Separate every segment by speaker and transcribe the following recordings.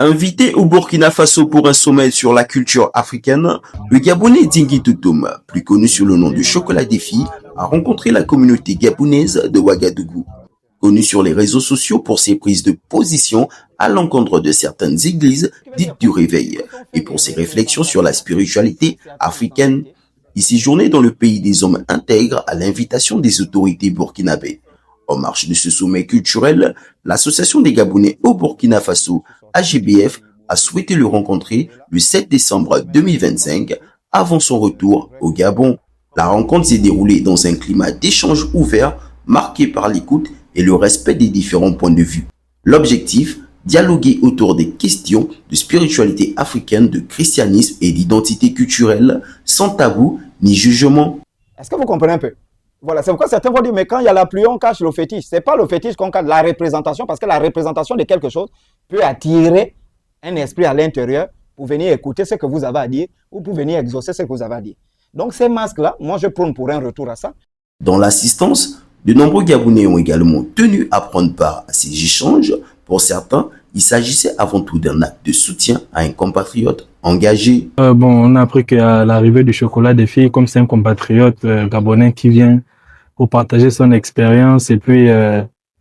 Speaker 1: Invité au Burkina Faso pour un sommet sur la culture africaine, le Gabonais Dingui Toutoum, plus connu sous le nom de Chocolat des filles, a rencontré la communauté gabonaise de Ouagadougou. Connu sur les réseaux sociaux pour ses prises de position à l'encontre de certaines églises dites du réveil et pour ses réflexions sur la spiritualité africaine, il séjournait dans le pays des hommes intègres à l'invitation des autorités burkinabées. En marge de ce sommet culturel, l'Association des Gabonais au Burkina Faso, AGBF, a souhaité le rencontrer le 7 décembre 2025 avant son retour au Gabon. La rencontre s'est déroulée dans un climat d'échange ouvert marqué par l'écoute et le respect des différents points de vue. L'objectif, dialoguer autour des questions de spiritualité africaine, de christianisme et d'identité culturelle, sans tabou ni jugement.
Speaker 2: Est-ce que vous comprenez un peu? Voilà, c'est pourquoi certains vont dire, mais quand il y a la pluie, on cache le fétiche. Ce n'est pas le fétiche qu'on cache, la représentation, parce que la représentation de quelque chose peut attirer un esprit à l'intérieur pour venir écouter ce que vous avez à dire ou pour venir exaucer ce que vous avez à dire. Donc ces masques-là, moi je prône pour un retour à ça.
Speaker 1: Dans l'assistance, de nombreux Gabonais ont également tenu à prendre part à ces échanges. Pour certains, il s'agissait avant tout d'un acte de soutien à un compatriote engagé.
Speaker 3: On a appris qu'à l'arrivée du Chocolat des filles, comme c'est un compatriote gabonais qui vient pour partager son expérience et puis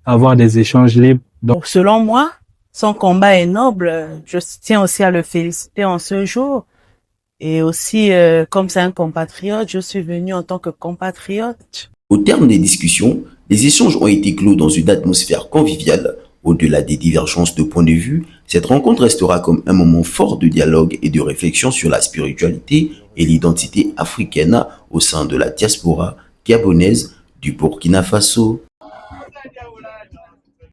Speaker 3: avoir des échanges libres.
Speaker 4: Donc, selon moi, son combat est noble. Je tiens aussi à le féliciter en ce jour. Et aussi, comme c'est un compatriote, je suis venu en tant que compatriote.
Speaker 1: Au terme des discussions, les échanges ont été clos dans une atmosphère conviviale. Au-delà des divergences de points de vue, cette rencontre restera comme un moment fort de dialogue et de réflexion sur la spiritualité et l'identité africaine au sein de la diaspora gabonaise du Burkina Faso.